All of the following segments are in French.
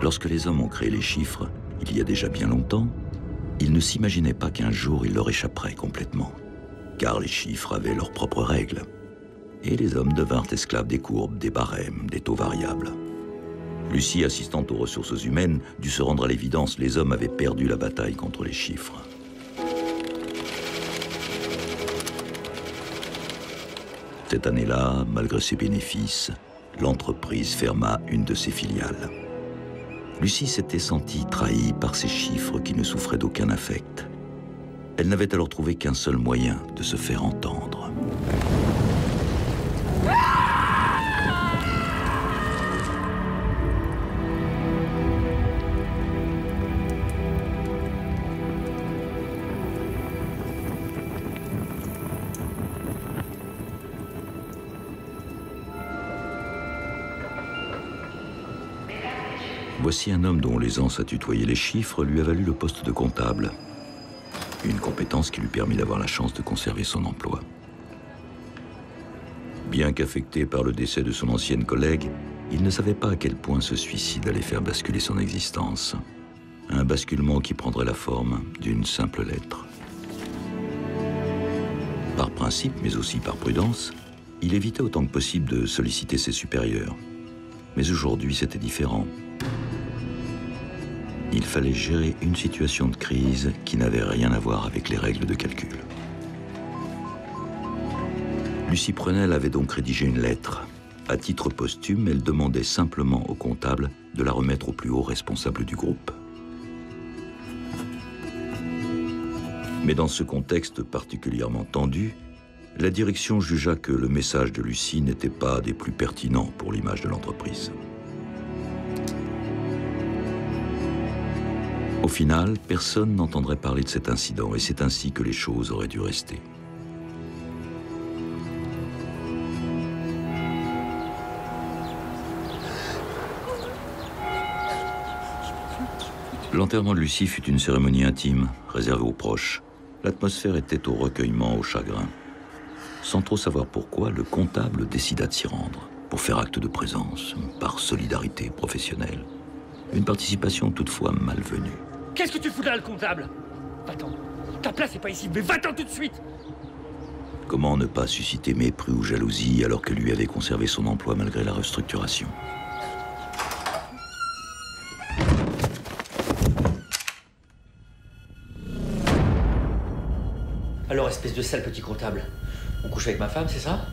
Lorsque les hommes ont créé les chiffres, il y a déjà bien longtemps, ils ne s'imaginaient pas qu'un jour ils leur échapperaient complètement. Car les chiffres avaient leurs propres règles. Et les hommes devinrent esclaves des courbes, des barèmes, des taux variables. Lucie, assistante aux ressources humaines, dut se rendre à l'évidence, les hommes avaient perdu la bataille contre les chiffres. Cette année-là, malgré ses bénéfices, l'entreprise ferma une de ses filiales. Lucie s'était sentie trahie par ces chiffres qui ne souffraient d'aucun affect. Elle n'avait alors trouvé qu'un seul moyen de se faire entendre. Voici un homme dont l'aisance à tutoyer les chiffres lui a valu le poste de comptable. Une compétence qui lui permit d'avoir la chance de conserver son emploi. Bien qu'affecté par le décès de son ancienne collègue, il ne savait pas à quel point ce suicide allait faire basculer son existence. Un basculement qui prendrait la forme d'une simple lettre. Par principe, mais aussi par prudence, il évitait autant que possible de solliciter ses supérieurs. Mais aujourd'hui, c'était différent. Il fallait gérer une situation de crise qui n'avait rien à voir avec les règles de calcul. Lucie Prenel avait donc rédigé une lettre. À titre posthume, elle demandait simplement au comptable de la remettre au plus haut responsable du groupe. Mais dans ce contexte particulièrement tendu, la direction jugea que le message de Lucie n'était pas des plus pertinents pour l'image de l'entreprise. Au final, personne n'entendrait parler de cet incident et c'est ainsi que les choses auraient dû rester. L'enterrement de Lucie fut une cérémonie intime, réservée aux proches. L'atmosphère était au recueillement, au chagrin. Sans trop savoir pourquoi, le comptable décida de s'y rendre, pour faire acte de présence, par solidarité professionnelle. Une participation toutefois malvenue. Qu'est-ce que tu fous là, le comptable? Va-t'en. Ta place n'est pas ici, mais va-t'en tout de suite! Comment ne pas susciter mépris ou jalousie alors que lui avait conservé son emploi malgré la restructuration? Alors, espèce de sale petit comptable, on couche avec ma femme, c'est ça?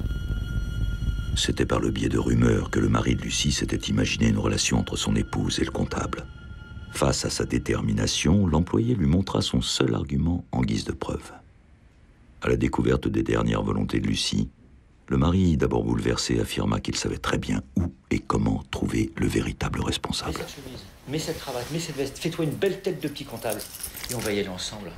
C'était par le biais de rumeurs que le mari de Lucie s'était imaginé une relation entre son épouse et le comptable. Face à sa détermination, l'employé lui montra son seul argument en guise de preuve. À la découverte des dernières volontés de Lucie, le mari, d'abord bouleversé, affirma qu'il savait très bien où et comment trouver le véritable responsable. Mets cette chemise, mets cette cravate, mets cette veste, fais-toi une belle tête de petit comptable. Et on va y aller ensemble.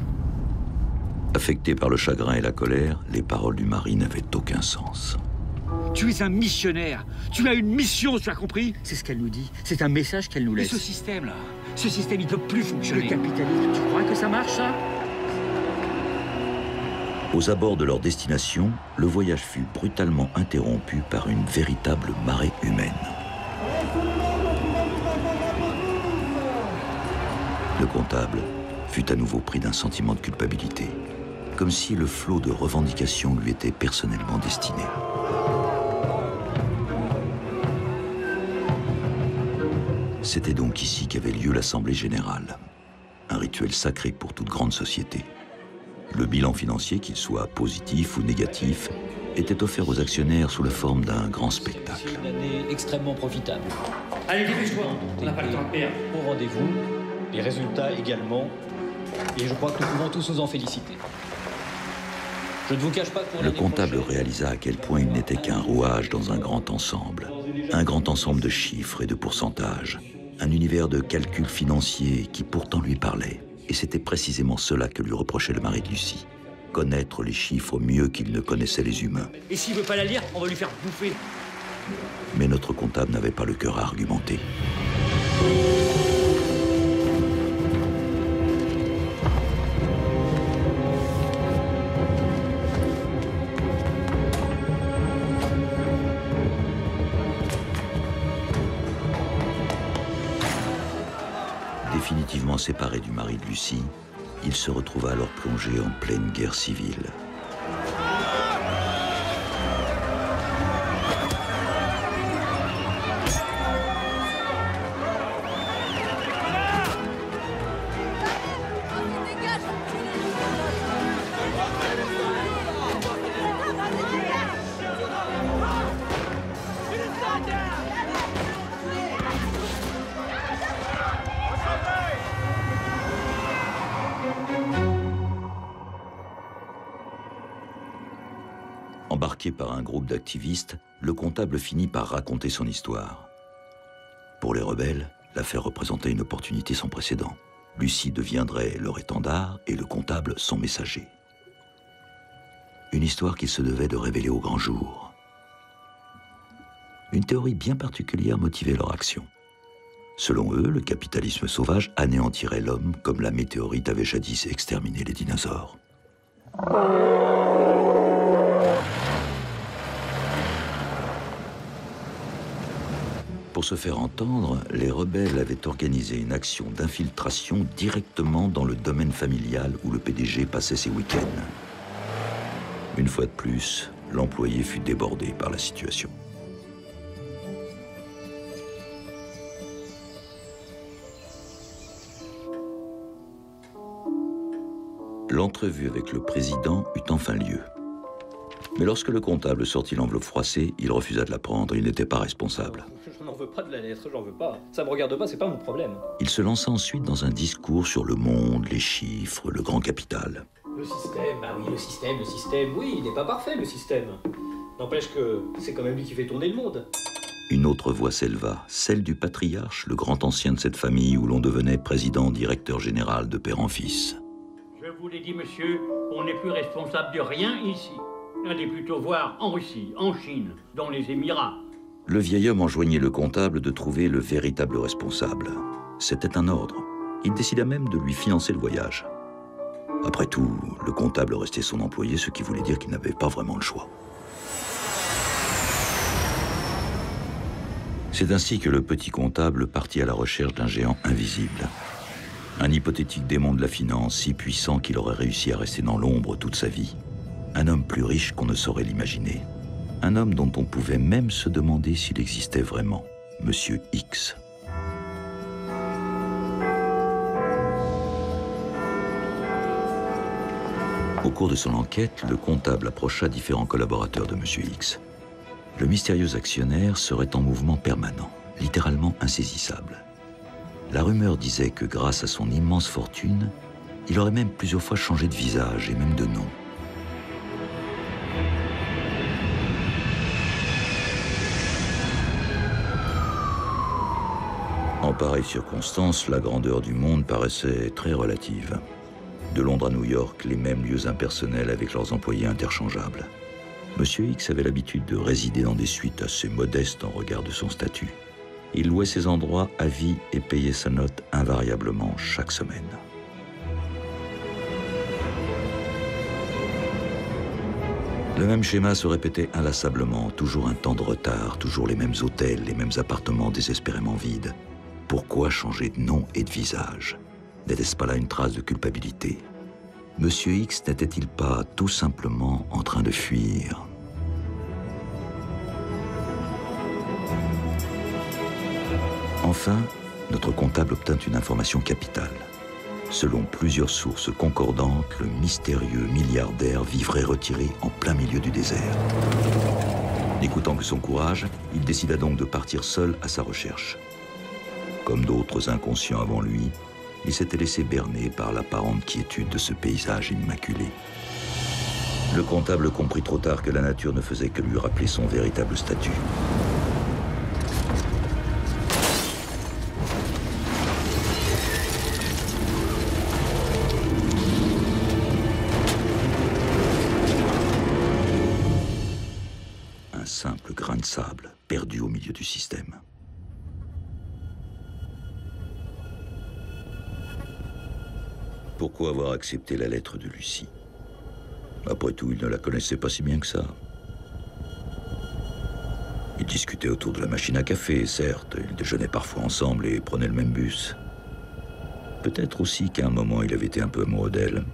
Affecté par le chagrin et la colère, les paroles du mari n'avaient aucun sens. Tu es un missionnaire. Tu as une mission, tu as compris? C'est ce qu'elle nous dit. C'est un message qu'elle nous laisse. Mais ce système-là, ce système, il ne peut plus fonctionner. Le capitalisme, tu crois que ça marche, ça? Aux abords de leur destination, le voyage fut brutalement interrompu par une véritable marée humaine. Le comptable fut à nouveau pris d'un sentiment de culpabilité, comme si le flot de revendications lui était personnellement destiné. C'était donc ici qu'avait lieu l'Assemblée générale, un rituel sacré pour toute grande société. Le bilan financier, qu'il soit positif ou négatif, était offert aux actionnaires sous la forme d'un grand spectacle. C'est une année extrêmement profitable. Allez, dépêche-toi, on n'a pas le temps de perdre. Au rendez-vous, les résultats également, et je crois que nous pouvons tous nous en féliciter. Je ne vous cache pas que pour le comptable réalisa à quel point il n'était qu'un rouage dans un grand ensemble de chiffres et de pourcentages, un univers de calculs financiers qui pourtant lui parlait. Et c'était précisément cela que lui reprochait le mari de Lucie. Connaître les chiffres mieux qu'il ne connaissait les humains. Et s'il veut pas la lire, on va lui faire bouffer. Mais notre comptable n'avait pas le cœur à argumenter. Définitivement séparé du mari de Lucie, il se retrouva alors plongé en pleine guerre civile. Embarqué par un groupe d'activistes, le comptable finit par raconter son histoire. Pour les rebelles, l'affaire représentait une opportunité sans précédent. Lucie deviendrait leur étendard et le comptable son messager. Une histoire qu'il se devait de révéler au grand jour. Une théorie bien particulière motivait leur action. Selon eux, le capitalisme sauvage anéantirait l'homme comme la météorite avait jadis exterminé les dinosaures. Pour se faire entendre, les rebelles avaient organisé une action d'infiltration directement dans le domaine familial où le PDG passait ses week-ends. Une fois de plus, l'employé fut débordé par la situation. L'entrevue avec le président eut enfin lieu. Mais lorsque le comptable sortit l'enveloppe froissée, il refusa de la prendre, il n'était pas responsable. Je n'en veux pas de la lettre, j'en veux pas. Ça me regarde pas, c'est pas mon problème. Il se lança ensuite dans un discours sur le monde, les chiffres, le grand capital. Le système, bah oui, le système, oui, il n'est pas parfait, le système. N'empêche que c'est quand même lui qui fait tourner le monde. Une autre voix s'éleva, celle du patriarche, le grand ancien de cette famille où l'on devenait président, directeur général de père en fils. Je vous l'ai dit, monsieur, on n'est plus responsable de rien ici. Allez plutôt voir en Russie, en Chine, dans les Émirats. Le vieil homme enjoignait le comptable de trouver le véritable responsable. C'était un ordre. Il décida même de lui financer le voyage. Après tout, le comptable restait son employé, ce qui voulait dire qu'il n'avait pas vraiment le choix. C'est ainsi que le petit comptable partit à la recherche d'un géant invisible. Un hypothétique démon de la finance si puissant qu'il aurait réussi à rester dans l'ombre toute sa vie. Un homme plus riche qu'on ne saurait l'imaginer. Un homme dont on pouvait même se demander s'il existait vraiment, Monsieur X. Au cours de son enquête, le comptable approcha différents collaborateurs de Monsieur X. Le mystérieux actionnaire serait en mouvement permanent, littéralement insaisissable. La rumeur disait que grâce à son immense fortune, il aurait même plusieurs fois changé de visage et même de nom. En pareille circonstance, la grandeur du monde paraissait très relative. De Londres à New York, les mêmes lieux impersonnels avec leurs employés interchangeables. Monsieur X avait l'habitude de résider dans des suites assez modestes en regard de son statut. Il louait ces endroits à vie et payait sa note invariablement chaque semaine. Le même schéma se répétait inlassablement, toujours un temps de retard, toujours les mêmes hôtels, les mêmes appartements désespérément vides. Pourquoi changer de nom et de visage? N'était-ce pas là une trace de culpabilité? Monsieur X n'était-il pas tout simplement en train de fuir? Enfin, notre comptable obtint une information capitale. Selon plusieurs sources concordantes, le mystérieux milliardaire vivrait retiré en plein milieu du désert. N'écoutant que son courage, il décida donc de partir seul à sa recherche. Comme d'autres inconscients avant lui, il s'était laissé berner par l'apparente quiétude de ce paysage immaculé. Le comptable comprit trop tard que la nature ne faisait que lui rappeler son véritable statut. Un simple grain de sable perdu au milieu du système. Pourquoi avoir accepté la lettre de Lucie? Après tout, il ne la connaissait pas si bien que ça. Ils discutaient autour de la machine à café, certes. Ils déjeunaient parfois ensemble et prenaient le même bus. Peut-être aussi qu'à un moment, il avait été un peu amoureux d'elle.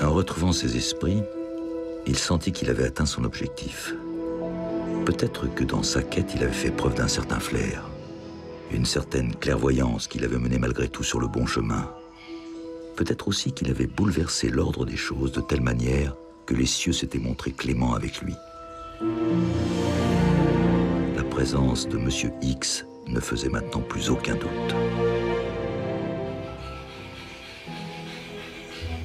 En retrouvant ses esprits, il sentit qu'il avait atteint son objectif. Peut-être que dans sa quête, il avait fait preuve d'un certain flair, une certaine clairvoyance qui l'avait mené malgré tout sur le bon chemin. Peut-être aussi qu'il avait bouleversé l'ordre des choses de telle manière que les cieux s'étaient montrés cléments avec lui. La présence de Monsieur X ne faisait maintenant plus aucun doute.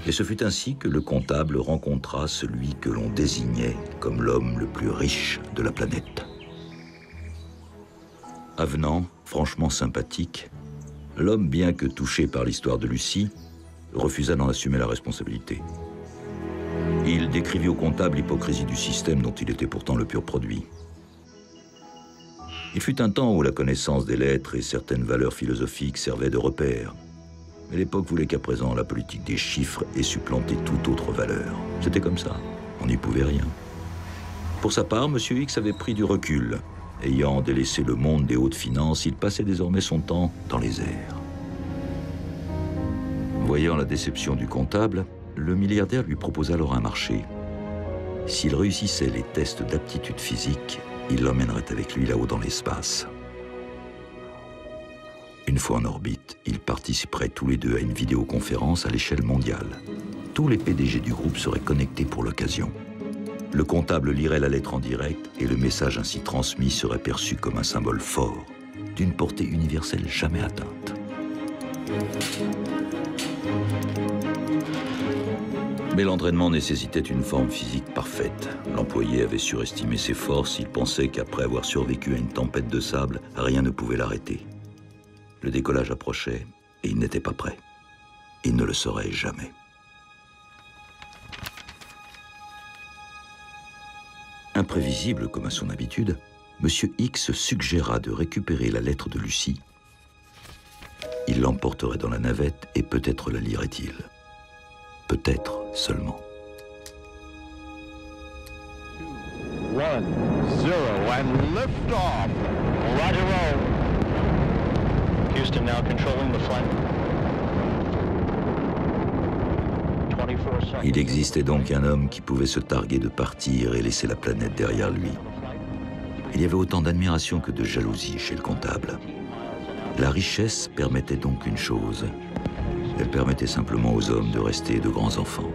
Et ce fut ainsi que le comptable rencontra celui que l'on désignait comme l'homme le plus riche de la planète. Avenant, franchement sympathique, l'homme, bien que touché par l'histoire de Lucie, refusa d'en assumer la responsabilité. Il décrivit au comptable l'hypocrisie du système dont il était pourtant le pur produit. Il fut un temps où la connaissance des lettres et certaines valeurs philosophiques servaient de repères. Mais l'époque voulait qu'à présent, la politique des chiffres ait supplanté toute autre valeur. C'était comme ça, on n'y pouvait rien. Pour sa part, M. X avait pris du recul. Ayant délaissé le monde des hautes finances, il passait désormais son temps dans les airs. Voyant la déception du comptable, le milliardaire lui proposa alors un marché. S'il réussissait les tests d'aptitude physique, il l'emmènerait avec lui là-haut dans l'espace. Une fois en orbite, ils participeraient tous les deux à une vidéoconférence à l'échelle mondiale. Tous les PDG du groupe seraient connectés pour l'occasion. Le comptable lirait la lettre en direct et le message ainsi transmis serait perçu comme un symbole fort, d'une portée universelle jamais atteinte. Mais l'entraînement nécessitait une forme physique parfaite. L'employé avait surestimé ses forces, il pensait qu'après avoir survécu à une tempête de sable, rien ne pouvait l'arrêter. Le décollage approchait et il n'était pas prêt. Il ne le serait jamais. Imprévisible comme à son habitude, M. X suggéra de récupérer la lettre de Lucie. Il l'emporterait dans la navette et peut-être la lirait-il. Peut-être seulement. 1, 0 and lift off. Roger, roll. Houston now controlling the flight. 24 seconds. Il existait donc un homme qui pouvait se targuer de partir et laisser la planète derrière lui. Il y avait autant d'admiration que de jalousie chez le comptable. La richesse permettait donc une chose. Elle permettait simplement aux hommes de rester de grands enfants.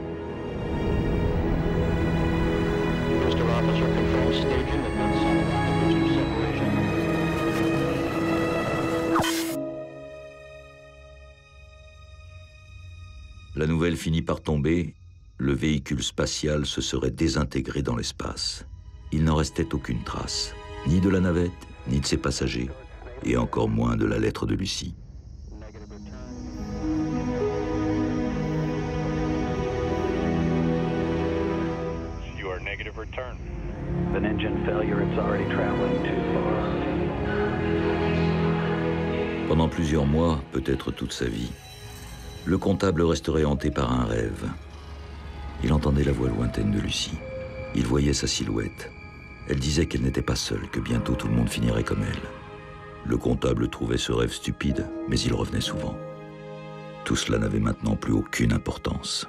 La nouvelle finit par tomber, le véhicule spatial se serait désintégré dans l'espace. Il n'en restait aucune trace, ni de la navette, ni de ses passagers, et encore moins de la lettre de Lucie. Your negative return. An engine failure, it's already traveling too far. Pendant plusieurs mois, peut-être toute sa vie, le comptable resterait hanté par un rêve. Il entendait la voix lointaine de Lucie. Il voyait sa silhouette. Elle disait qu'elle n'était pas seule, que bientôt tout le monde finirait comme elle. Le comptable trouvait ce rêve stupide, mais il revenait souvent. Tout cela n'avait maintenant plus aucune importance.